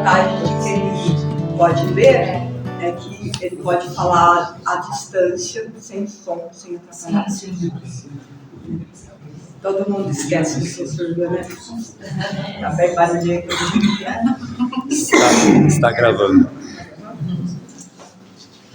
vantagem de que ele pode ler é que ele pode falar à distância, sem som, sem atrapalhar. Todo mundo esquece que sou surda, né? Tá bem barulhento. Está gravando.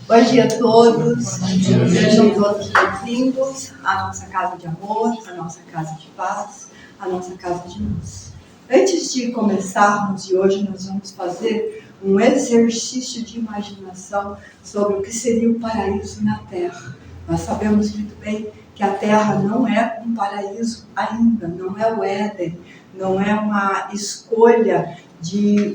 Bom dia a todos, sejam todos bem-vindos à nossa casa de amor, à nossa casa de paz, à nossa casa de luz. Antes de começarmos, e hoje nós vamos fazer um exercício de imaginação sobre o que seria o paraíso na Terra. Nós sabemos muito bem que a Terra não é um paraíso ainda, não é o Éden, não é uma escolha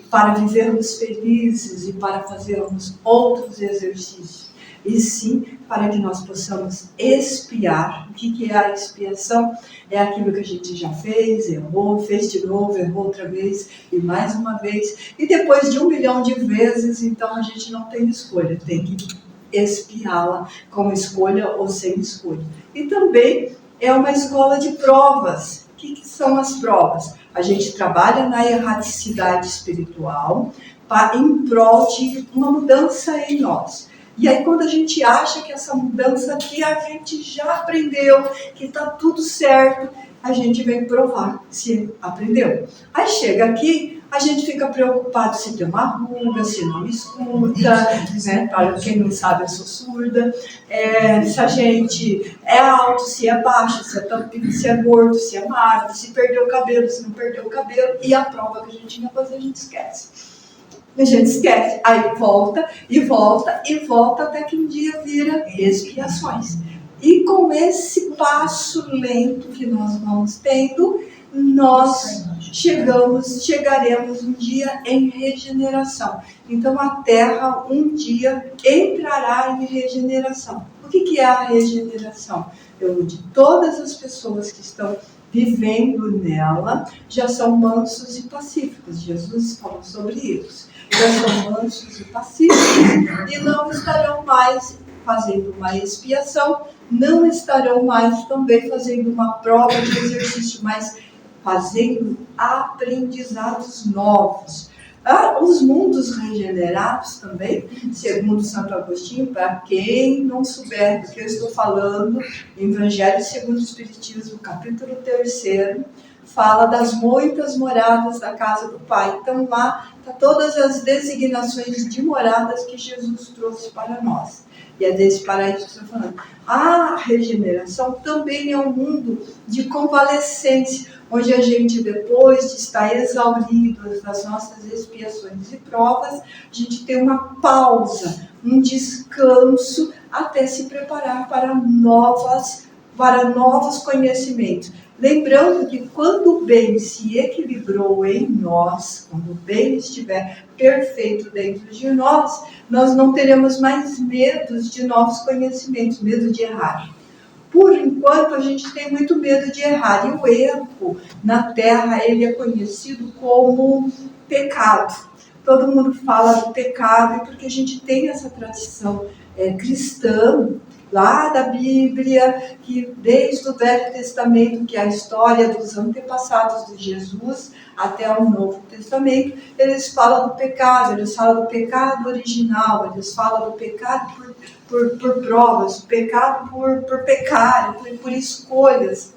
para vivermos felizes e para fazermos outros exercícios, e sim para que nós possamos expiar. O que é a expiação? É aquilo que a gente já fez, errou, fez de novo, errou outra vez e mais uma vez, e depois de 1 milhão de vezes, então a gente não tem escolha, tem que expiá-la com escolha ou sem escolha. E também é uma escola de provas. O que são as provas? A gente trabalha na erraticidade espiritual em prol de uma mudança em nós. E aí quando a gente acha que essa mudança que a gente já aprendeu, que está tudo certo, a gente vem provar se aprendeu. Aí chega aqui, a gente fica preocupado se tem uma ruga, se não escuta, né? Para quem não sabe, eu sou surda. Se a gente é alto, se é baixo, se é tampinho, se é gordo, se é magro, se perdeu o cabelo, se não perdeu o cabelo. E a prova que a gente ia fazer, a gente esquece. A gente esquece, aí volta e volta e volta até que um dia vira expiações. E com esse passo lento que nós vamos tendo, nós chegaremos um dia em regeneração. Então a Terra um dia entrará em regeneração. O que é a regeneração? De todas as pessoas que estão vivendo nela, já são mansos e pacíficos. Jesus falou sobre isso. Já são mansos e pacíficos e não estarão mais fazendo uma expiação, não estarão mais também fazendo uma prova de exercício, mas fazendo aprendizados novos. Os mundos regenerados também, segundo Santo Agostinho, para quem não souber do que eu estou falando, Evangelho segundo o Espiritismo, capítulo 3, fala das muitas moradas da casa do Pai. Então lá está todas as designações de moradas que Jesus trouxe para nós. E é desse paraíso que eu estou falando. A regeneração também é um mundo de convalescência, onde a gente, depois de estar exaurido das nossas expiações e provas, a gente tem uma pausa, um descanso, até se preparar para novos conhecimentos. Lembrando que quando o bem se equilibrou em nós, quando o bem estiver perfeito dentro de nós, nós não teremos mais medos de novos conhecimentos, medo de errar. Por enquanto, a gente tem muito medo de errar. E o erro na Terra, ele é conhecido como pecado. Todo mundo fala do pecado, porque a gente tem essa tradição cristã, lá da Bíblia, que desde o Velho Testamento, que é a história dos antepassados de Jesus, até o Novo Testamento, eles falam do pecado, eles falam do pecado original, eles falam do pecado por provas, do pecado por pecar, por escolhas.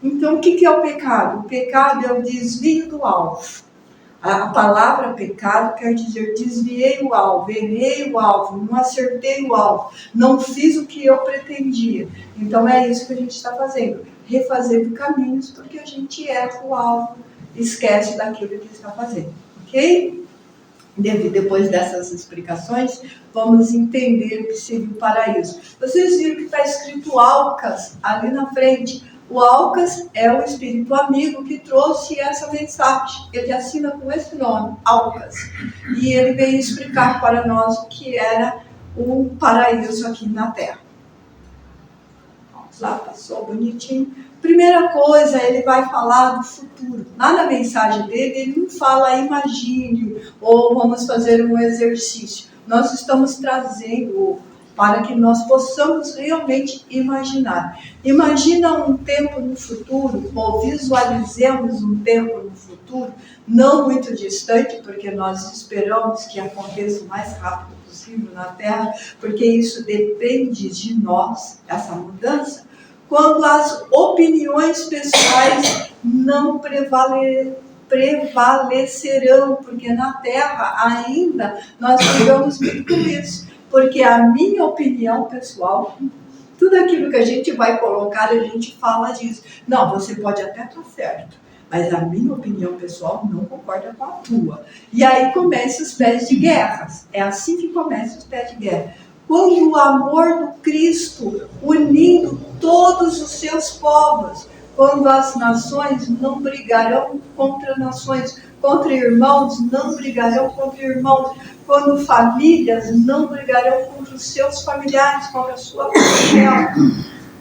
Então, o que é o pecado? O pecado é o desvio do alvo. A palavra pecado quer dizer desviei o alvo, errei o alvo, não acertei o alvo, não fiz o que eu pretendia. Então é isso que a gente está fazendo, refazendo caminhos, porque a gente erra o alvo, esquece daquilo que está fazendo, ok? Depois dessas explicações, vamos entender o que seria o paraíso. Vocês viram que está escrito Alcas ali na frente. O Alcas é o espírito amigo que trouxe essa mensagem. Ele assina com esse nome, Alcas. E ele veio explicar para nós o que era o paraíso aqui na Terra. Vamos lá, passou bonitinho. Primeira coisa, ele vai falar do futuro. Lá na mensagem dele, ele não fala imagine ou vamos fazer um exercício. Nós estamos trazendo para que nós possamos realmente imaginar. Imagina um tempo no futuro, ou visualizemos um tempo no futuro, não muito distante, porque nós esperamos que aconteça o mais rápido possível na Terra, porque isso depende de nós, essa mudança, quando as opiniões pessoais não prevalecerão, porque na Terra ainda nós brigamos muito com isso, porque a minha opinião pessoal, tudo aquilo que a gente vai colocar, a gente fala disso. Não, você pode até estar certo, mas a minha opinião pessoal não concorda com a tua. E aí começam os pés de guerra. É assim que começam os pés de guerra. Quando o amor do Cristo unindo todos os seus povos, quando as nações não brigarão contra nações, contra irmãos não brigarão contra irmãos, quando famílias não brigarão contra os seus familiares, contra a sua família,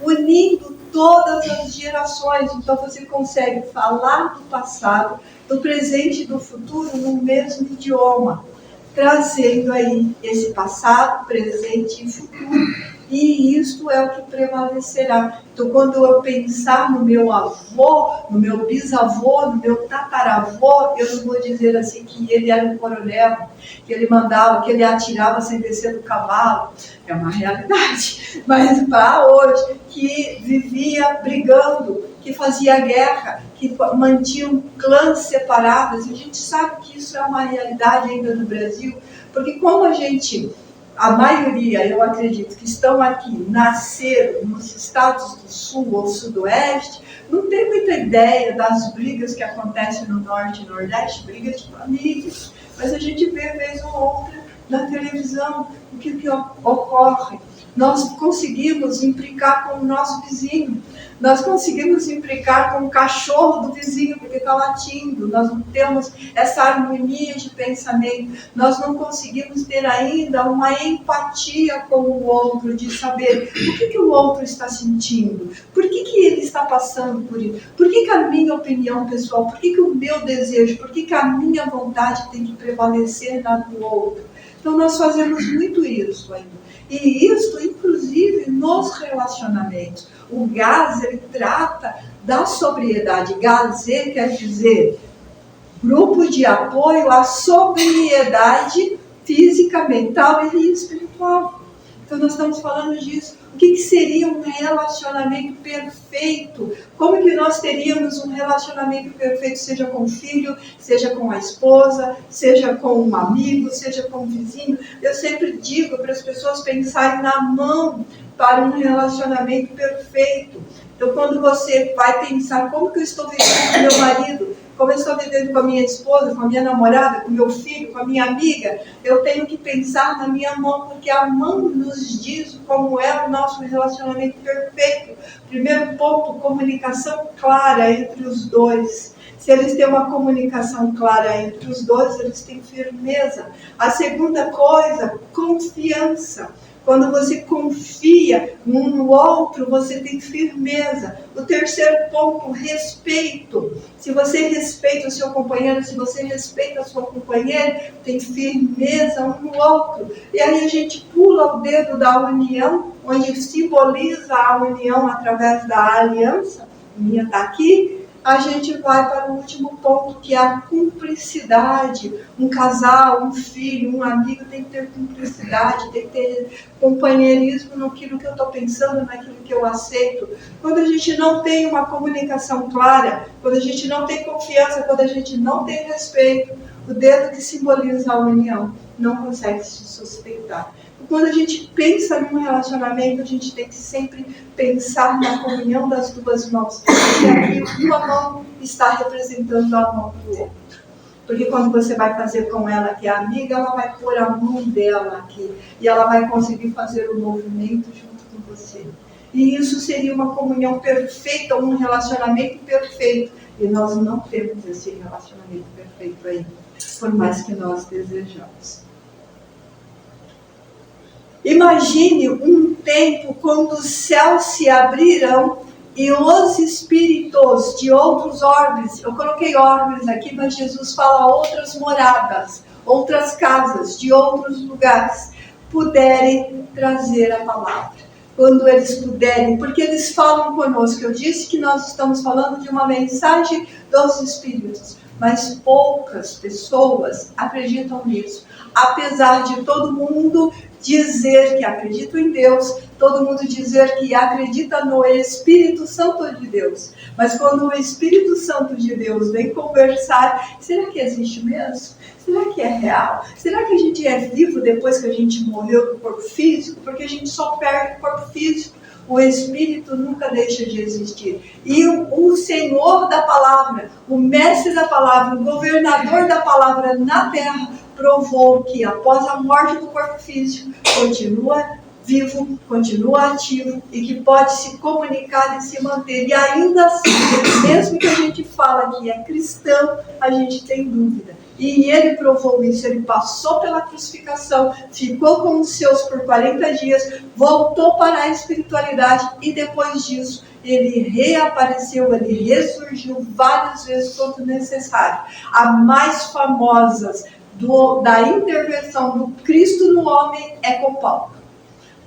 unindo todas as gerações. Então você consegue falar do passado, do presente e do futuro no mesmo idioma, trazendo aí esse passado, presente e futuro, e isto é o que prevalecerá. Então, quando eu pensar no meu avô, no meu bisavô, no meu tataravô, eu não vou dizer assim que ele era um coronel, que ele mandava, que ele atirava sem descer do cavalo, é uma realidade, mas para hoje, que vivia brigando, que fazia guerra, que mantinham clãs separados, e a gente sabe que isso é uma realidade ainda no Brasil, porque como a maioria, eu acredito, que estão aqui, nasceram nos estados do sul ou sudoeste, não tem muita ideia das brigas que acontecem no norte e nordeste, brigas de família, mas a gente vê vez ou outra na televisão o que ocorre. Nós conseguimos implicar com o nosso vizinho, nós conseguimos implicar com o cachorro do vizinho porque está latindo, nós não temos essa harmonia de pensamento, nós não conseguimos ter ainda uma empatia com o outro, de saber o que o outro está sentindo, por que ele está passando por isso, por que a minha opinião pessoal, por que o meu desejo, por que a minha vontade tem que prevalecer na do outro. Então nós fazemos muito isso ainda. E isso, inclusive, nos relacionamentos. O GAZ, ele trata da sobriedade. GAZ quer dizer grupo de apoio à sobriedade física, mental e espiritual. Então nós estamos falando disso. O que seria um relacionamento perfeito? Como que nós teríamos um relacionamento perfeito, seja com o filho, seja com a esposa, seja com um amigo, seja com um vizinho? Eu sempre digo para as pessoas pensarem na mão para um relacionamento perfeito. Então, quando você vai pensar como que eu estou vivendo com meu marido, como eu estou vivendo com a minha esposa, com a minha namorada, com meu filho, com a minha amiga, eu tenho que pensar na minha mão, porque a mão nos diz como é o nosso relacionamento perfeito. Primeiro ponto, comunicação clara entre os dois. Se eles têm uma comunicação clara entre os dois, eles têm firmeza. A segunda coisa, confiança. Quando você confia um no outro, você tem firmeza. O terceiro ponto, respeito. Se você respeita o seu companheiro, se você respeita a sua companheira, tem firmeza um no outro. E aí a gente pula o dedo da união, onde simboliza a união através da aliança. A minha está aqui. A gente vai para o último ponto, que é a cumplicidade. Um casal, um filho, um amigo tem que ter cumplicidade, tem que ter companheirismo naquilo que eu estou pensando, naquilo que eu aceito. Quando a gente não tem uma comunicação clara, quando a gente não tem confiança, quando a gente não tem respeito, o dedo que simboliza a união não consegue se sustentar. Quando a gente pensa num relacionamento, a gente tem que sempre pensar na comunhão das duas mãos. Porque aqui uma mão está representando a mão do outro. Porque quando você vai fazer com ela, que é amiga, ela vai pôr a mão dela aqui. E ela vai conseguir fazer o movimento junto com você. E isso seria uma comunhão perfeita, um relacionamento perfeito. E nós não temos esse relacionamento perfeito ainda, por mais que nós desejamos. Imagine um tempo quando os céus se abrirão e os espíritos de outros orbes, eu coloquei orbes aqui, mas Jesus fala outras moradas, outras casas, de outros lugares, puderem trazer a palavra. Quando eles puderem, porque eles falam conosco. Eu disse que nós estamos falando de uma mensagem dos Espíritos, mas poucas pessoas acreditam nisso. Apesar de todo mundo dizer que acredita em Deus, todo mundo dizer que acredita no Espírito Santo de Deus. Mas quando o Espírito Santo de Deus vem conversar, será que existe mesmo? Será que é real? Será que a gente é vivo depois que a gente morreu do corpo físico? Porque a gente só perde o corpo físico. O Espírito nunca deixa de existir. E o Senhor da palavra, o mestre da palavra, o governador da palavra na terra, provou que após a morte do corpo físico, continua vivo, continua ativo e que pode se comunicar e se manter. E ainda assim, mesmo que a gente fala que é cristão, a gente tem dúvida. E ele provou isso, ele passou pela crucificação, ficou com os seus por 40 dias, voltou para a espiritualidade e depois disso ele reapareceu, ele ressurgiu várias vezes quando necessário. A mais famosas da intervenção do Cristo no homem é com Paulo.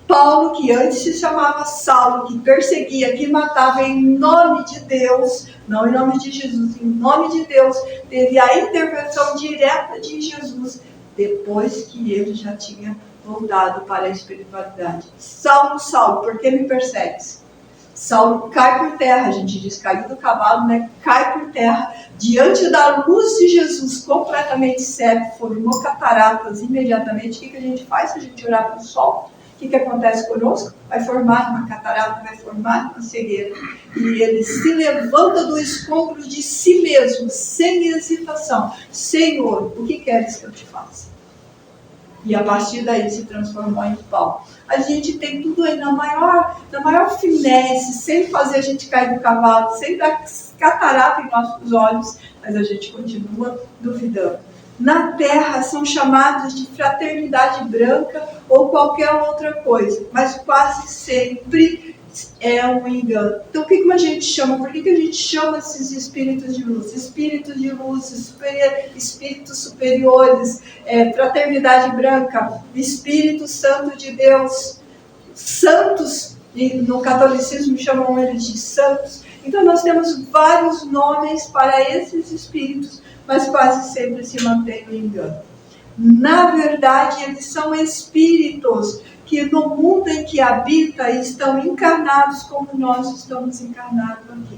Paulo, que antes se chamava Saulo, que perseguia, que matava em nome de Deus, não em nome de Jesus, em nome de Deus, teve a intervenção direta de Jesus, depois que ele já tinha voltado para a espiritualidade. Saulo, Saulo, por que me persegues? Saulo cai por terra, a gente diz, caiu do cavalo, né? Cai por terra, diante da luz de Jesus, completamente cego, formou cataratas imediatamente. O que a gente faz se a gente olhar para o sol? O que acontece conosco? Vai formar uma catarata, vai formar uma cegueira. E ele se levanta do escombro de si mesmo, sem hesitação. Senhor, o que queres que eu te faça? E a partir daí se transformou em Paulo. A gente tem tudo aí na maior finesse, sem fazer a gente cair do cavalo, sem dar catarata em nossos olhos, mas a gente continua duvidando. Na terra são chamados de fraternidade branca ou qualquer outra coisa, mas quase sempre é um engano. Então o que a gente chama? Por que a gente chama esses espíritos de luz? Espíritos de luz, espíritos superiores, fraternidade branca, Espírito Santo de Deus, santos, e no catolicismo chamam eles de santos. Então nós temos vários nomes para esses espíritos, mas quase sempre se mantém no engano. Na verdade, eles são espíritos que no mundo em que habita estão encarnados como nós estamos encarnados aqui.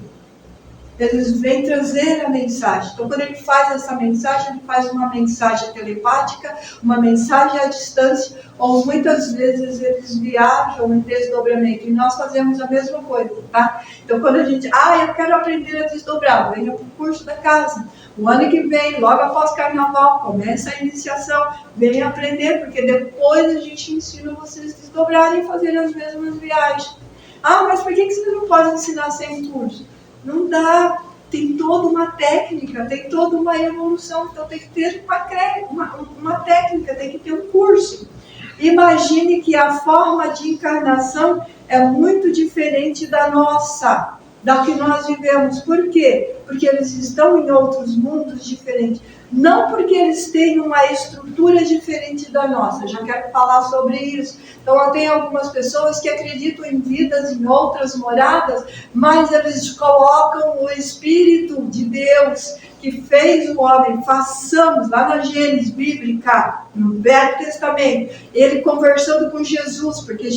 Eles vêm trazer a mensagem. Então, quando ele faz essa mensagem, ele faz uma mensagem telepática, uma mensagem à distância, ou muitas vezes eles viajam em desdobramento. E nós fazemos a mesma coisa, tá? Então, quando a gente, eu quero aprender a desdobrar, venha para o curso da casa. O ano que vem, logo após carnaval, começa a iniciação, venha aprender, porque depois a gente ensina vocês a desdobrarem e fazerem as mesmas viagens. Mas por que você não pode ensinar sem curso? Não dá, tem toda uma técnica, tem toda uma evolução, então tem que ter uma técnica, tem que ter um curso. Imagine que a forma de encarnação é muito diferente da nossa, da que nós vivemos. Por quê? Porque eles estão em outros mundos diferentes. Não porque eles têm uma estrutura diferente da nossa. Eu já quero falar sobre isso. Então, eu tenho algumas pessoas que acreditam em vidas em outras moradas, mas eles colocam o Espírito de Deus que fez o homem. Façamos, lá na Gênesis bíblica, no Velho Testamento, ele conversando com Jesus, porque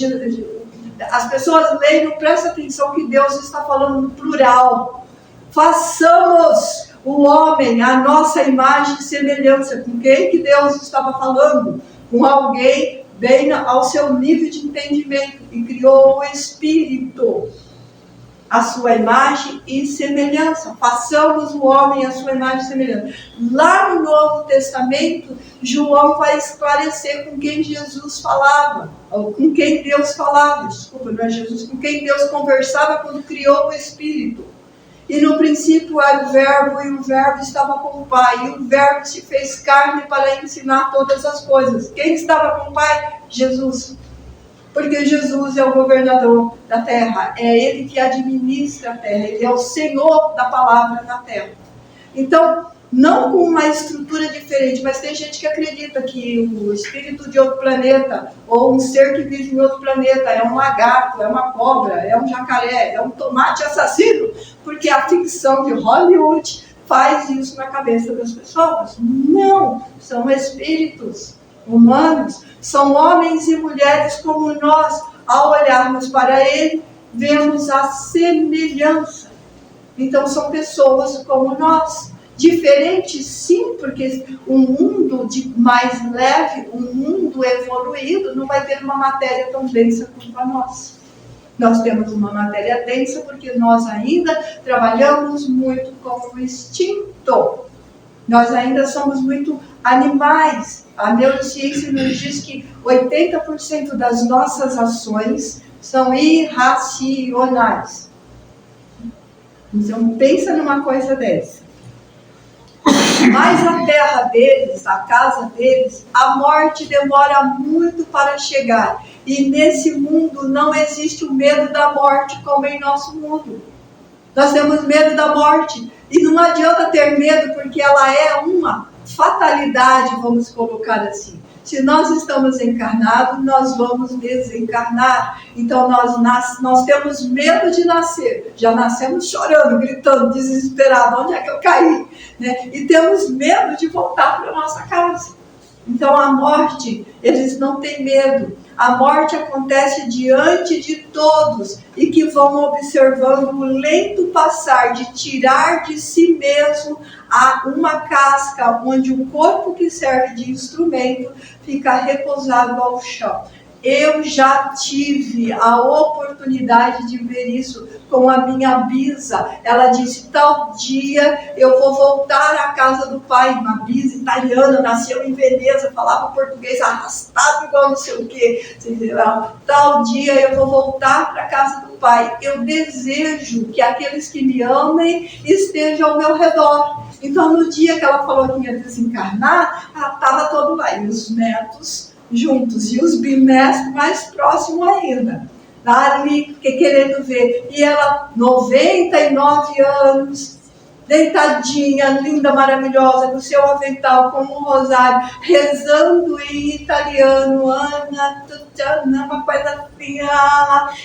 as pessoas leem, não prestam atenção que Deus está falando no plural. Façamos o homem a nossa imagem e semelhança. Com quem que Deus estava falando? Com alguém bem ao seu nível de entendimento, e criou o Espírito, a sua imagem e semelhança. Façamos o homem a sua imagem e semelhança. Lá no Novo Testamento, João vai esclarecer com quem Jesus falava, ou com quem Deus falava, desculpa, não é Jesus, com quem Deus conversava quando criou o Espírito. E no princípio era o Verbo, e o Verbo estava com o Pai, e o Verbo se fez carne para ensinar todas as coisas. Quem estava com o Pai? Jesus. Porque Jesus é o governador da terra, é Ele que administra a terra, Ele é o Senhor da palavra na terra. Então, não com uma estrutura diferente, mas tem gente que acredita que o espírito de outro planeta, ou um ser que vive em outro planeta, é um lagarto, é uma cobra, é um jacaré, é um tomate assassino, porque a ficção de Hollywood faz isso na cabeça das pessoas. Não, são espíritos humanos, são homens e mulheres como nós. Ao olharmos para ele, vemos a semelhança. Então são pessoas como nós. Diferentes, sim, porque um mundo mais leve, um mundo evoluído, não vai ter uma matéria tão densa quanto a nossa. Nós temos uma matéria densa porque nós ainda trabalhamos muito com o instinto. Nós ainda somos muito animais. A neurociência nos diz que 80% das nossas ações são irracionais. Então pensa numa coisa dessa. Mas a terra deles, a casa deles, a morte demora muito para chegar. E nesse mundo não existe o medo da morte como em nosso mundo. Nós temos medo da morte. E não adianta ter medo porque ela é uma fatalidade, vamos colocar assim. Se nós estamos encarnados, nós vamos desencarnar. Então nós temos medo de nascer. Já nascemos chorando, gritando, desesperado. Onde é que eu caí? Né? E temos medo de voltar para a nossa casa. Então a morte, eles não têm medo. A morte acontece diante de todos e que vão observando o lento passar de tirar de si mesmo uma casca onde o corpo que serve de instrumento fica repousado ao chão. Eu já tive a oportunidade de ver isso com a minha bisa. Ela disse, tal dia eu vou voltar à casa do pai. Uma bisa italiana, nasceu em Veneza, falava português arrastado igual não sei o quê. Tal dia eu vou voltar para a casa do pai. Eu desejo que aqueles que me amem estejam ao meu redor. Então no dia que ela falou que ia desencarnar, ela estava todo lá. E os netos juntos, e os bisnetos mais próximos ainda, ali querendo ver, e ela, 99 anos, deitadinha, linda, maravilhosa, com seu avental, com um rosário, rezando em italiano, Ana, uma coisa assim,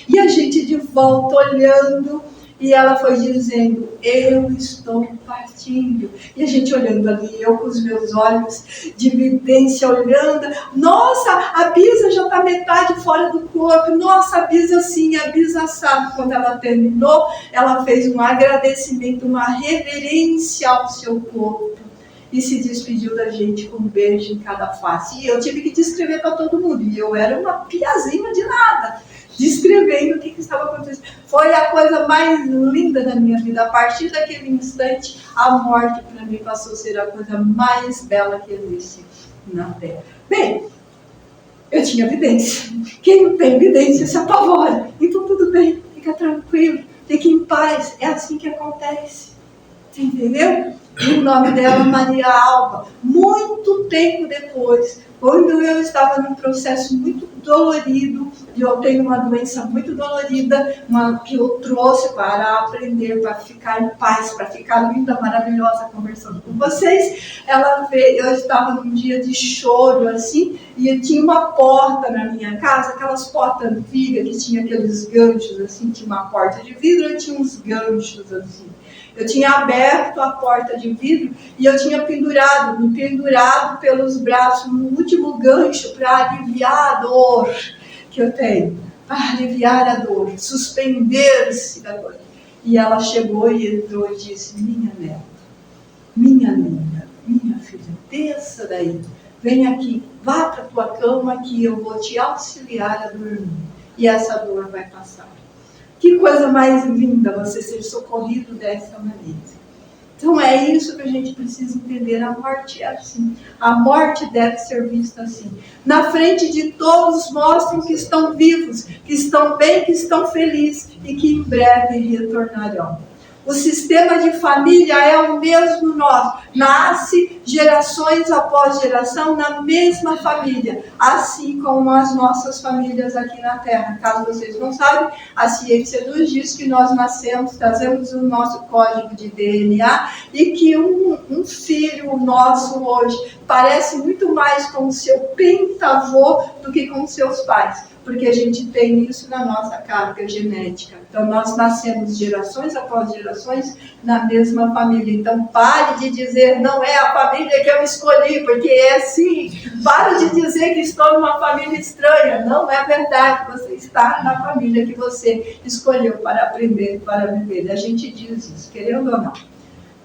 e a gente de volta olhando. E ela foi dizendo, eu estou partindo. E a gente olhando ali, eu com os meus olhos de vidência olhando. Nossa, a Bisa já está metade fora do corpo. Nossa, a Bisa sim, a Bisa sabe. Quando ela terminou, ela fez um agradecimento, uma reverência ao seu corpo. E se despediu da gente com um beijo em cada face. E eu tive que descrever para todo mundo. E eu era uma piazinha de nada, descrevendo o que estava acontecendo. Foi a coisa mais linda da minha vida. A partir daquele instante, a morte para mim passou a ser a coisa mais bela que existe na Terra. Bem, eu tinha evidência. Quem não tem evidência se apavora. Então tudo bem, fica tranquilo, fique em paz. É assim que acontece. Entendeu? E o nome dela é Maria Alba. Muito tempo depois, quando eu estava num processo muito dolorido, e eu tenho uma doença muito dolorida, que eu trouxe para aprender, para ficar em paz, para ficar linda, maravilhosa, conversando com vocês. Ela veio, eu estava num dia de choro, assim, e tinha uma porta na minha casa, aquelas portas antigas, que tinha aqueles ganchos, assim, tinha uma porta de vidro e tinha uns ganchos, assim. Eu tinha aberto a porta de vidro e eu tinha me pendurado pelos braços no último gancho para aliviar a dor que eu tenho, para aliviar a dor, suspender-se da dor. E ela chegou e entrou e disse, minha neta, minha linda, minha filha, desça daí, vem aqui, vá para a tua cama que eu vou te auxiliar a dormir e essa dor vai passar. Que coisa mais linda você ser socorrido dessa maneira. Então é isso que a gente precisa entender. A morte é assim. A morte deve ser vista assim. Na frente de todos mostram que estão vivos, que estão bem, que estão felizes e que em breve retornarão. O sistema de família é o mesmo nosso. Nasce gerações após geração na mesma família, assim como as nossas famílias aqui na Terra. Caso vocês não sabem, a ciência nos diz que nós nascemos, trazemos o nosso código de DNA e que um filho nosso hoje parece muito mais com o seu pentavô do que com seus pais, porque a gente tem isso na nossa carga genética. Então, nós nascemos gerações após gerações na mesma família. Então, pare de dizer, não é a família que eu escolhi, porque é sim. Pare de dizer que estou numa família estranha. Não é verdade, você está na família que você escolheu para aprender, para viver. A gente diz isso, querendo ou não.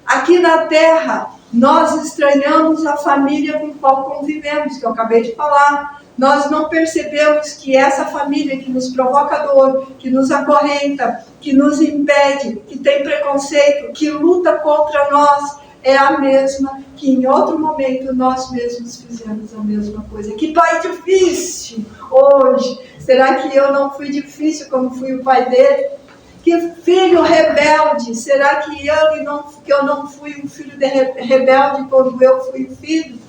Aqui na Terra, nós estranhamos a família com a qual convivemos, que eu acabei de falar. Nós não percebemos que essa família que nos provoca dor, que nos acorrenta, que nos impede, que tem preconceito, que luta contra nós, é a mesma que em outro momento nós mesmos fizemos a mesma coisa. Que pai difícil hoje! Será que eu não fui difícil quando fui o pai dele? Que filho rebelde! Será que eu não fui um filho rebelde quando eu fui filho?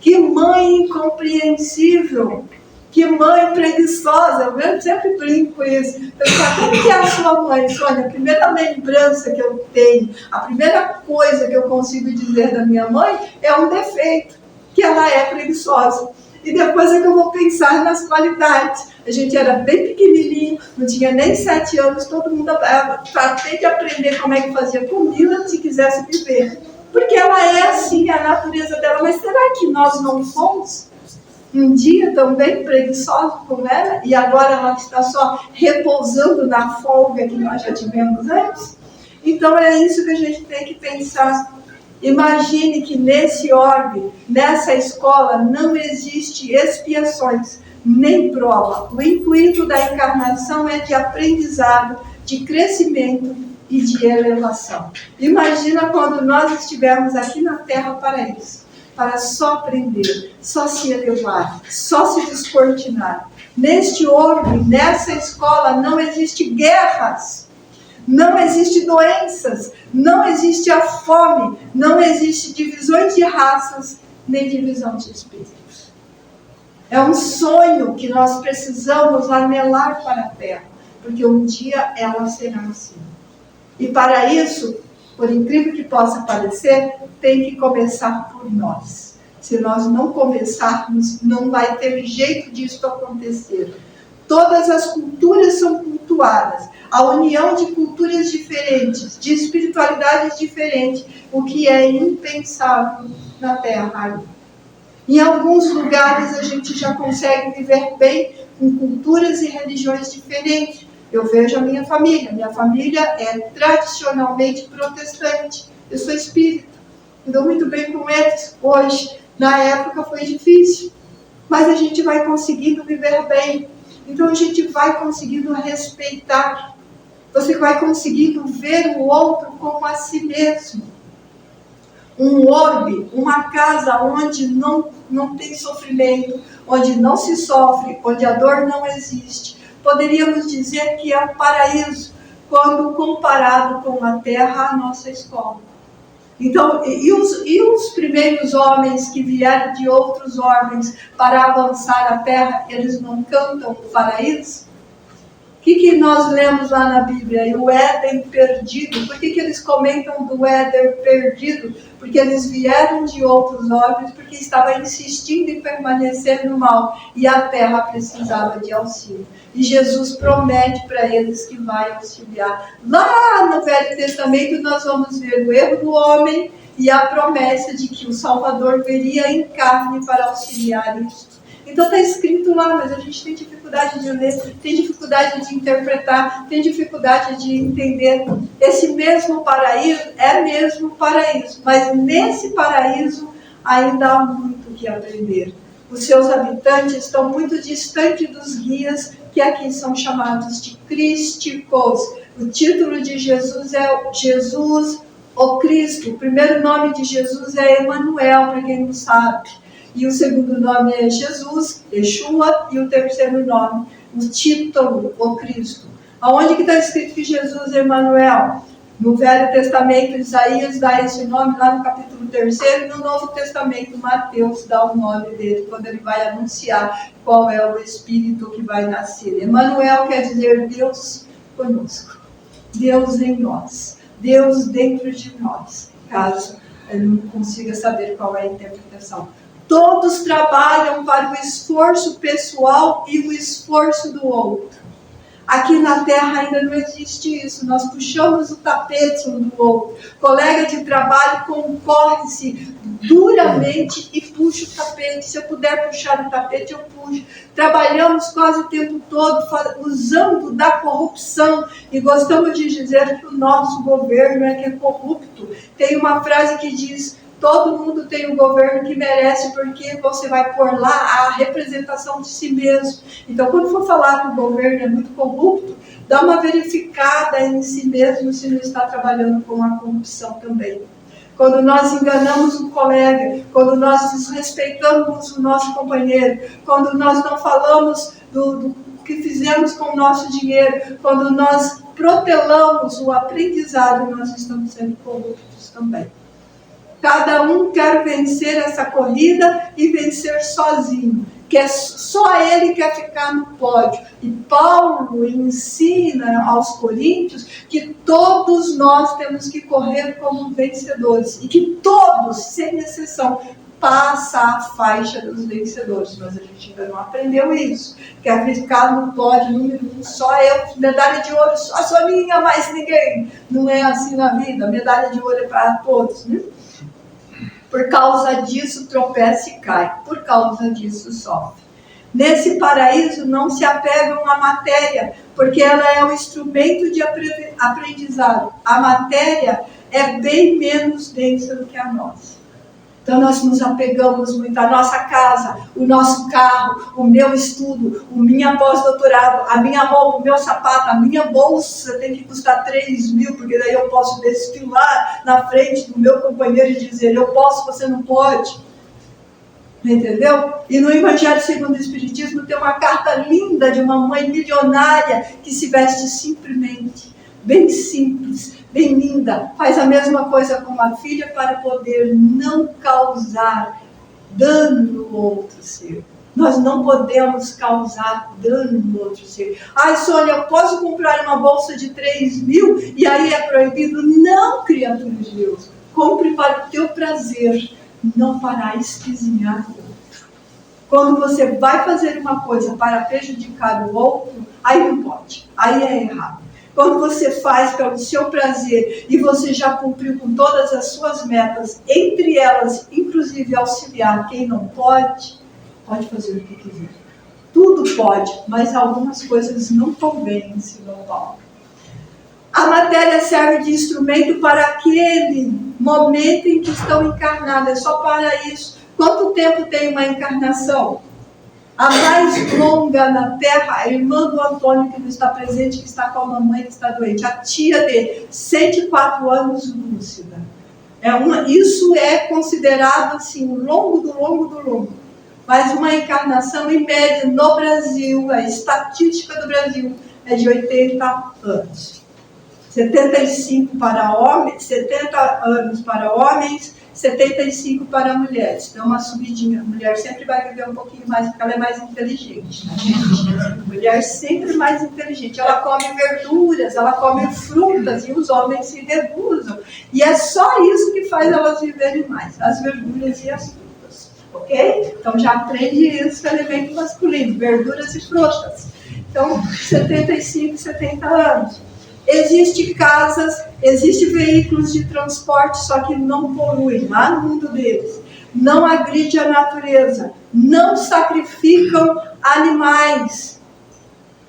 Que mãe incompreensível! Que mãe preguiçosa! Eu sempre brinco com isso. Eu falo, como que é a sua mãe, Sônia? A primeira lembrança que eu tenho, a primeira coisa que eu consigo dizer da minha mãe é um defeito, que ela é preguiçosa. E depois é que eu vou pensar nas qualidades. A gente era bem pequenininho, não tinha nem 7 anos, todo mundo tratei de aprender como é que fazia comida se quisesse viver. Porque ela é assim, a natureza dela. Mas será que nós não fomos um dia também preguiçosos com ela? E agora ela está só repousando na folga que nós já tivemos antes? Então é isso que a gente tem que pensar. Imagine que nesse orbe, nessa escola, não existe expiações, nem prova. O intuito da encarnação é de aprendizado, de crescimento e de elevação. Imagina quando nós estivermos aqui na Terra para isso, para só aprender, só se elevar, só se descortinar. Neste orbe, nessa escola, não existe guerras, não existe doenças, não existe a fome, não existe divisões de raças, nem divisão de espíritos. É um sonho que nós precisamos anelar para a Terra, porque um dia ela será assim. E para isso, por incrível que possa parecer, tem que começar por nós. Se nós não começarmos, não vai ter jeito disso acontecer. Todas as culturas são cultuadas. A união de culturas diferentes, de espiritualidades diferentes, o que é impensável na Terra. Em alguns lugares a gente já consegue viver bem com culturas e religiões diferentes. Eu vejo a minha família é tradicionalmente protestante, eu sou espírita, me dou muito bem com eles. Hoje, na época foi difícil, mas a gente vai conseguindo viver bem, então a gente vai conseguindo respeitar, você vai conseguindo ver o outro como a si mesmo. Um orbe, uma casa onde não tem sofrimento, onde não se sofre, onde a dor não existe. Poderíamos dizer que é um paraíso, quando comparado com a Terra, a nossa escola. Então, e os primeiros homens que vieram de outros orbes para avançar a Terra, eles não cantam o paraíso? O que nós lemos lá na Bíblia? O Éden perdido. Por que eles comentam do Éden perdido? Porque eles vieram de outros orbes, porque estavam insistindo em permanecer no mal. E a Terra precisava de auxílio. E Jesus promete para eles que vai auxiliar. Lá no Velho Testamento nós vamos ver o erro do homem e a promessa de que o Salvador viria em carne para auxiliar isso. Então está escrito lá, mas a gente tem dificuldade de ler, tem dificuldade de interpretar, tem dificuldade de entender. Esse mesmo paraíso é mesmo paraíso, mas nesse paraíso ainda há muito que aprender. Os seus habitantes estão muito distantes dos guias, que aqui são chamados de crísticos. O título de Jesus é Jesus, o Cristo. O primeiro nome de Jesus é Emanuel, para quem não sabe. E o segundo nome é Jesus, Yeshua, e o terceiro nome, o título, o Cristo. Aonde que está escrito que Jesus é Emanuel? No Velho Testamento, Isaías dá esse nome lá no capítulo 3º, e no Novo Testamento, Mateus dá o nome dele, quando ele vai anunciar qual é o Espírito que vai nascer. Emanuel quer dizer Deus conosco, Deus em nós, Deus dentro de nós, caso ele não consiga saber qual é a interpretação. Todos trabalham para o esforço pessoal e o esforço do outro. Aqui na Terra ainda não existe isso. Nós puxamos o tapete um do outro. Colega de trabalho concorre-se duramente e puxa o tapete. Se eu puder puxar o tapete, eu puxo. Trabalhamos quase o tempo todo usando da corrupção e gostamos de dizer que o nosso governo é que é corrupto. Tem uma frase que diz: todo mundo tem um governo que merece, porque você vai pôr lá a representação de si mesmo. Então, quando for falar que o governo é muito corrupto, dá uma verificada em si mesmo se não está trabalhando com a corrupção também. Quando nós enganamos um colega, quando nós desrespeitamos o nosso companheiro, quando nós não falamos do que fizemos com o nosso dinheiro, quando nós protelamos o aprendizado, nós estamos sendo corruptos também. Cada um quer vencer essa corrida e vencer sozinho. Só ele quer ficar no pódio. E Paulo ensina aos coríntios que todos nós temos que correr como vencedores. E que todos, sem exceção, passam a faixa dos vencedores. Mas a gente ainda não aprendeu isso. Quer ficar no pódio número 1, só eu, medalha de ouro, só minha, mais ninguém. Não é assim na vida. Medalha de ouro é para todos, né? Por causa disso tropeça e cai, por causa disso sofre. Nesse paraíso não se apegam à matéria, porque ela é um instrumento de aprendizado. A matéria é bem menos densa do que a nossa. Então nós nos apegamos muito à nossa casa, o nosso carro, o meu estudo, o minha pós-doutorado, a minha roupa, o meu sapato, a minha bolsa tem que custar 3 mil, porque daí eu posso desfilar na frente do meu companheiro e dizer: eu posso, você não pode. Entendeu? E no Evangelho segundo o Espiritismo tem uma carta linda de uma mãe milionária que se veste simplesmente, bem simples, bem linda, faz a mesma coisa com a filha para poder não causar dano no outro ser. Nós não podemos causar dano no outro ser. Ai, Sônia, eu posso comprar uma bolsa de 3 mil e aí é proibido? Não, criatura de Deus. Compre para o teu prazer, não para esquisinhar o outro. Quando você vai fazer uma coisa para prejudicar o outro, aí não pode, aí é errado. Quando você faz pelo seu prazer e você já cumpriu com todas as suas metas, entre elas, inclusive auxiliar quem não pode fazer o que quiser. Tudo pode, mas algumas coisas não convêm, ensinou Paulo. A matéria serve de instrumento para aquele momento em que estão encarnadas, é só para isso. Quanto tempo tem uma encarnação? A mais longa na Terra, a irmã do Antônio, que não está presente, que está com a mamãe que está doente. A tia dele, 104 anos lúcida. Isso é considerado assim, longo do longo. Mas uma encarnação, em média, no Brasil, a estatística do Brasil é de 80 anos. 75 para homens, 70 anos para homens, 75 para mulheres. Então, uma subidinha. A mulher sempre vai viver um pouquinho mais, porque ela é mais inteligente. Né, gente? A mulher sempre mais inteligente. Ela come verduras, ela come frutas, e os homens se reduzam. E é só isso que faz elas viverem mais, as verduras e as frutas. Ok? Então, já aprende isso, elemento masculino, verduras e frutas. Então, 75, 70 anos. Existem casas, existem veículos de transporte, só que não poluem lá no mundo deles. Não agride a natureza. Não sacrificam animais.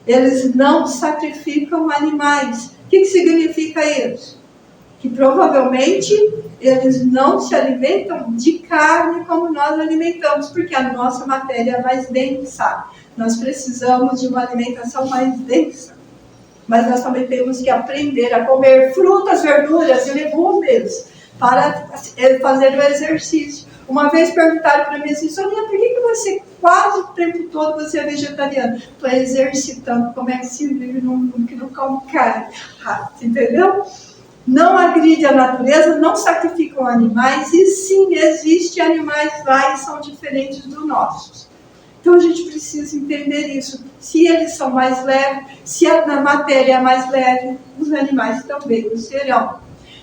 Eles não sacrificam animais. O que significa isso? Que provavelmente eles não se alimentam de carne como nós alimentamos, porque a nossa matéria é mais densa. Nós precisamos de uma alimentação mais densa. Mas nós também temos que aprender a comer frutas, verduras e legumes para fazer o exercício. Uma vez perguntaram para mim assim: Sonia, por que você quase o tempo todo você é vegetariana? Estou exercitando como é que se vive num mundo que não come carne. Entendeu? não agride a natureza, não sacrificam animais, e sim, existem animais lá e são diferentes dos nossos. Então a gente precisa entender isso. Se eles são mais leves, se a matéria é mais leve, os animais também o serão.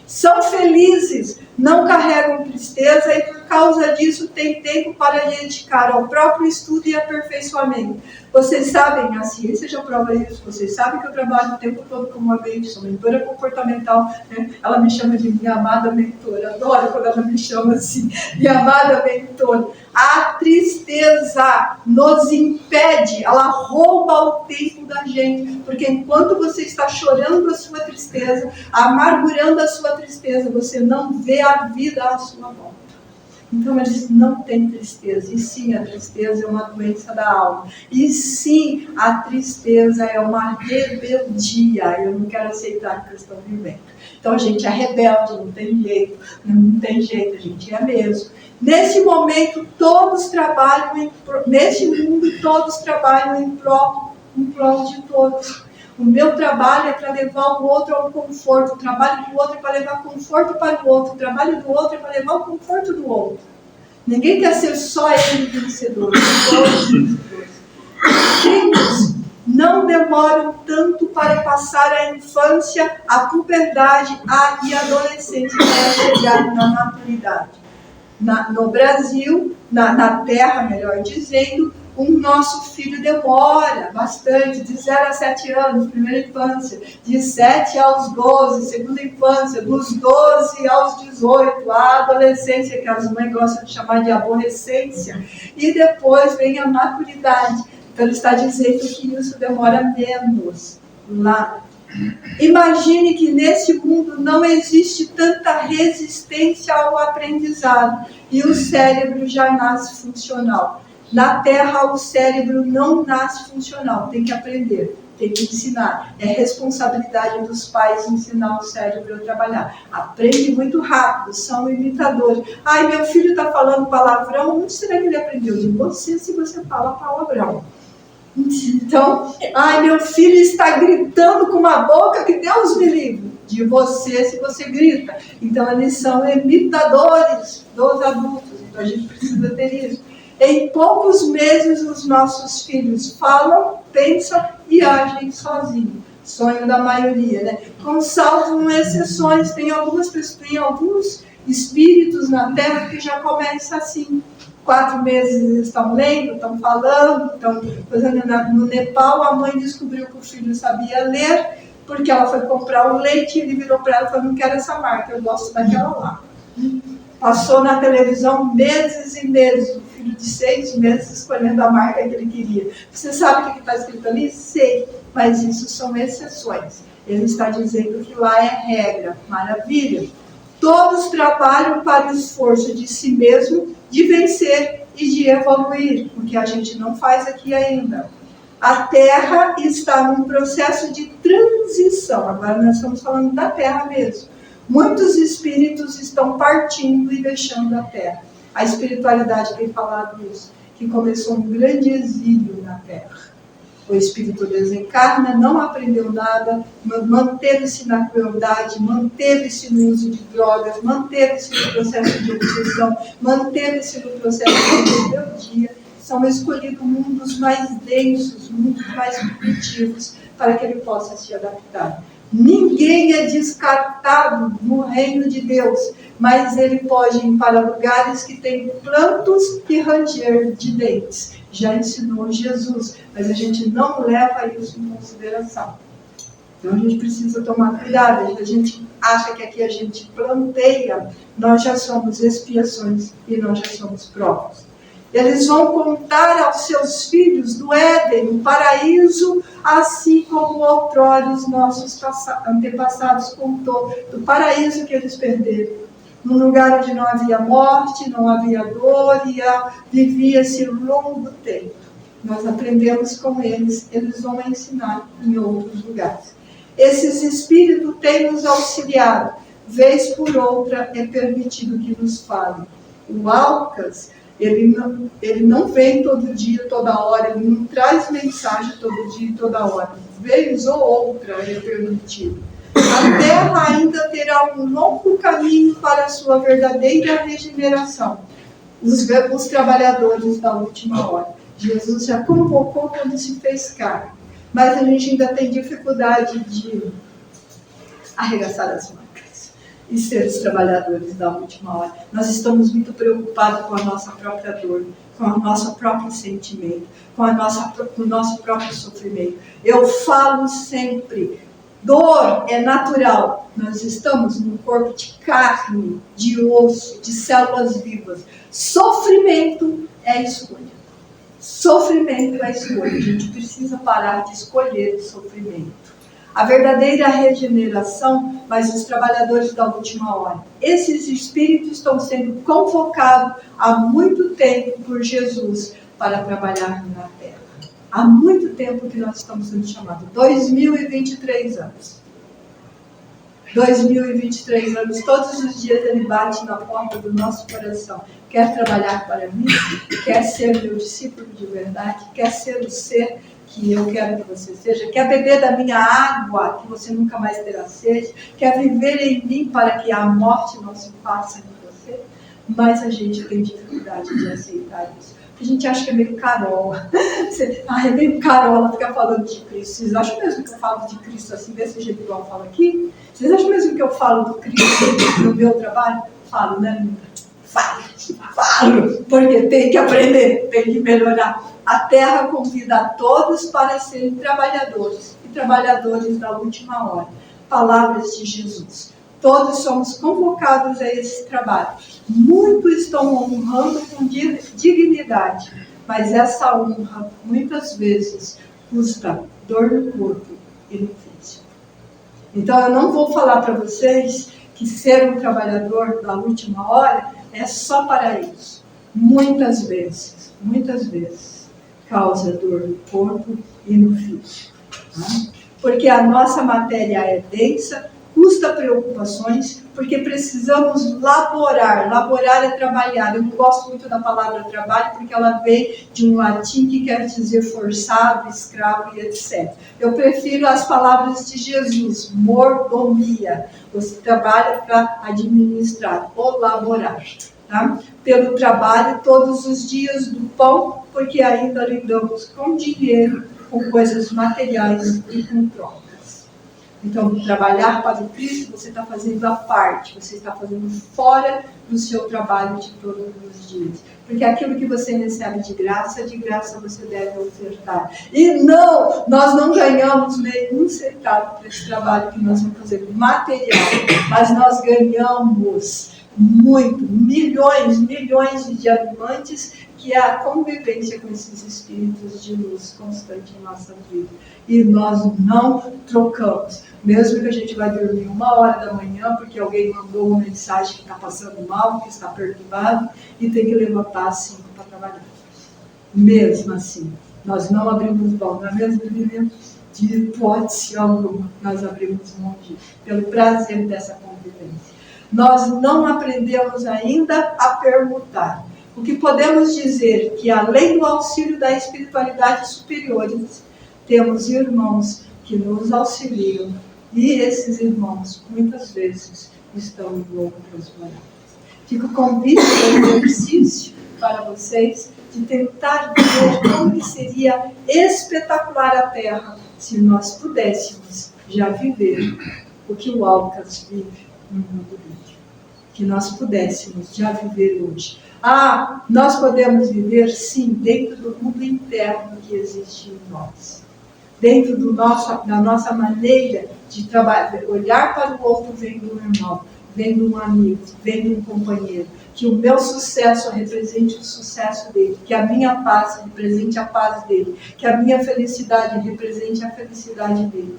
São felizes, não carregam tristeza e por causa disso têm tempo para dedicar ao próprio estudo e aperfeiçoamento. Vocês sabem, a ciência já prova isso, vocês sabem que eu trabalho o tempo todo como uma mente, sou mentora comportamental, né? Ela me chama de minha amada mentora, adoro quando ela me chama assim, minha amada mentora. A tristeza nos impede, ela rouba o tempo da gente, porque enquanto você está chorando a sua tristeza, amargurando a sua tristeza, você não vê a vida à sua volta. Então eles não têm tristeza, e sim, a tristeza é uma doença da alma, e sim, a tristeza é uma rebeldia. Eu não quero aceitar o que eu estou vivendo. Então a gente é rebelde, não tem jeito, a gente é mesmo. Nesse momento, todos trabalham, neste mundo, todos trabalham em prol de todos. O meu trabalho é para levar o outro ao conforto, o trabalho do outro é para levar conforto para o outro, o trabalho do outro é para levar o conforto do outro. Ninguém quer ser só ele vencedor, todos vencedores. Os filhos não demoram tanto para passar a infância, a puberdade e a adolescência para chegar na maturidade. No Brasil, na Terra, melhor dizendo, o nosso filho demora bastante, de 0 a 7 anos, primeira infância, de 7 aos 12, segunda infância, dos 12 aos 18, a adolescência, que as mães gostam de chamar de aborrecência, e depois vem a maturidade. Então ele está dizendo que isso demora menos lá. Imagine que nesse mundo não existe tanta resistência ao aprendizado e o cérebro já nasce funcional. Na Terra o cérebro não nasce funcional, tem que aprender, tem que ensinar. É responsabilidade dos pais ensinar o cérebro a trabalhar. Aprende muito rápido, são imitadores. Ai, meu filho está falando palavrão, onde será que ele aprendeu? De você, se você fala palavrão. Então, ai, meu filho está gritando com uma boca que Deus me livre. De você, se você grita. Então, eles são imitadores dos adultos. Então, a gente precisa ter isso. Em poucos meses, os nossos filhos falam, pensam e agem sozinhos. Sonho da maioria, né? Salvo exceções. Tem algumas pessoas, tem alguns espíritos na Terra que já começam assim. 4 meses eles estão lendo, estão falando, estão fazendo. No Nepal, a mãe descobriu que o filho sabia ler, porque ela foi comprar o leite e ele virou para ela e falou: não quero essa marca, eu gosto daquela lá. Passou na televisão meses e meses, o filho de 6 meses escolhendo a marca que ele queria. Você sabe o que está escrito ali? Sei, mas isso são exceções. Ele está dizendo que lá é regra. Maravilha. Todos trabalham para o esforço de si mesmo, de vencer e de evoluir, o que a gente não faz aqui ainda. A Terra está num processo de transição. Agora nós estamos falando da Terra mesmo. Muitos espíritos estão partindo e deixando a Terra. A espiritualidade tem falado isso, que começou um grande exílio na Terra. O espírito desencarna, não aprendeu nada, manteve-se na crueldade, manteve-se no uso de drogas, manteve-se no processo de obsessão, manteve-se no processo de rebeldia. São escolhidos mundos mais densos, mundos mais primitivos, para que ele possa se adaptar. Ninguém é descartado no reino de Deus, mas ele pode ir para lugares que têm plantos e ranger de dentes. Já ensinou Jesus, mas a gente não leva isso em consideração. Então a gente precisa tomar cuidado. A gente acha que aqui a gente planteia, nós já somos expiações e nós já somos provas. Eles vão contar aos seus filhos do Éden, o paraíso, assim como outrora os nossos antepassados contou, do paraíso que eles perderam. Num lugar onde não havia morte, não havia dor, e vivia-se longo tempo. Nós aprendemos com eles, eles vão ensinar em outros lugares. Esses espíritos têm nos auxiliado, vez por outra é permitido que nos falem. O Alcas, ele não vem todo dia, toda hora, ele não traz mensagem todo dia, toda hora. Vez ou outra é permitido. A terra ainda terá um longo caminho para a sua verdadeira regeneração. Os trabalhadores da última hora. Jesus já convocou quando se fez carne, mas a gente ainda tem dificuldade de arregaçar as mangas e ser os trabalhadores da última hora. Nós estamos muito preocupados com a nossa própria dor, com o nosso próprio sentimento, com o nosso próprio sofrimento. Eu falo sempre, dor é natural. Nós estamos num corpo de carne, de osso, de células vivas. Sofrimento é escolha. Sofrimento é escolha. A gente precisa parar de escolher o sofrimento. A verdadeira regeneração, mas os trabalhadores da última hora. Esses espíritos estão sendo convocados há muito tempo por Jesus para trabalhar na terra. Há muito tempo que nós estamos sendo chamados. 2023 anos. 2023 anos, todos os dias ele bate na porta do nosso coração. Quer trabalhar para mim? Quer ser meu discípulo de verdade? Quer ser o ser que eu quero que você seja? Quer beber da minha água, que você nunca mais terá sede? Quer viver em mim para que a morte não se faça em você? Mas a gente tem dificuldade de aceitar isso. A gente acha que é meio carola. É meio carola ficar falando de Cristo. Vocês acham mesmo que eu falo de Cristo assim, desse jeito igual eu falo aqui? Vocês acham mesmo que eu falo do Cristo no meu trabalho? Falo, né, Linda? Falo, porque tem que aprender, tem que melhorar. A terra convida a todos para serem trabalhadores, e trabalhadores da última hora. Palavras de Jesus. Todos somos convocados a esse trabalho. Muitos estão honrando com dignidade, mas essa honra, muitas vezes, custa dor no corpo e no físico. Então, eu não vou falar para vocês que ser um trabalhador da última hora é só para isso. Muitas vezes, causa dor no corpo e no físico. Tá? Porque a nossa matéria é densa, custa preocupações, porque precisamos laborar. Laborar é trabalhar. Eu não gosto muito da palavra trabalho, porque ela vem de um latim que quer dizer forçado, escravo e etc. Eu prefiro as palavras de Jesus, mordomia. Você trabalha para administrar ou laborar. Tá? Pelo trabalho todos os dias do pão, porque ainda lidamos com dinheiro, com coisas materiais e com trocas. Então, trabalhar para o Cristo, você está fazendo a parte, você está fazendo fora do seu trabalho de todos os dias. Porque aquilo que você recebe de graça você deve ofertar. E não, nós não ganhamos nenhum centavo para esse trabalho que nós vamos fazer material, mas nós ganhamos muito, milhões de diamantes, que é a convivência com esses espíritos de luz constante em nossa vida. E nós não trocamos. Mesmo que a gente vai dormir 1h da manhã, porque alguém mandou uma mensagem que está passando mal, que está perturbado, e tem que levantar às 5 para trabalhar. Mesmo assim, nós não abrimos mão, não é mesmo, Lívia? De hipótese alguma, nós abrimos mão pelo prazer dessa convivência. Nós não aprendemos ainda a permutar. O que podemos dizer que, além do auxílio da espiritualidade superiores, temos irmãos que nos auxiliam, e esses irmãos, muitas vezes, estão em outras moradas. Fica o convite do exercício para vocês de tentar ver como que seria espetacular a Terra se nós pudéssemos já viver o que o Alcas vive no mundo livre. Que nós pudéssemos já viver hoje. Nós podemos viver, sim, dentro do mundo interno que existe em nós. Dentro da nossa maneira de trabalhar, olhar para o outro vendo um irmão, vendo um amigo, vendo um companheiro. Que o meu sucesso represente o sucesso dele, que a minha paz represente a paz dele, que a minha felicidade represente a felicidade dele.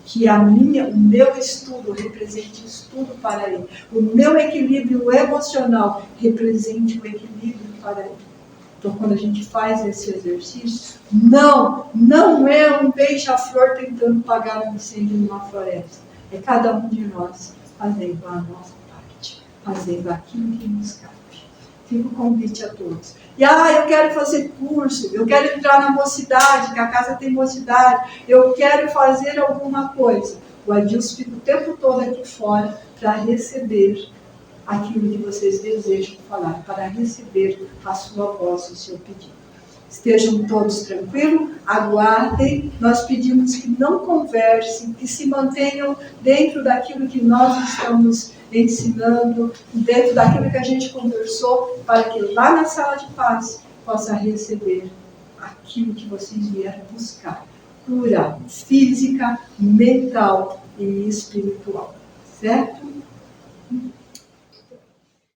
Que o meu estudo represente estudo para ele. O meu equilíbrio emocional represente o equilíbrio para ele. Então, quando a gente faz esse exercício, não é um beija-flor tentando apagar um incêndio numa floresta. É cada um de nós fazendo a nossa parte, fazendo aquilo que nos cabe. Fica o convite a todos. Eu quero fazer curso, eu quero entrar na mocidade, que a casa tem mocidade, eu quero fazer alguma coisa. O Adilson fica o tempo todo aqui fora para receber aquilo que vocês desejam falar, para receber a sua voz, o seu pedido. Estejam todos tranquilos, aguardem. Nós pedimos que não conversem, que se mantenham dentro daquilo que nós estamos ensinando, dentro daquilo que a gente conversou, para que lá na sala de paz possa receber aquilo que vocês vieram buscar. Cura física, mental e espiritual. Certo?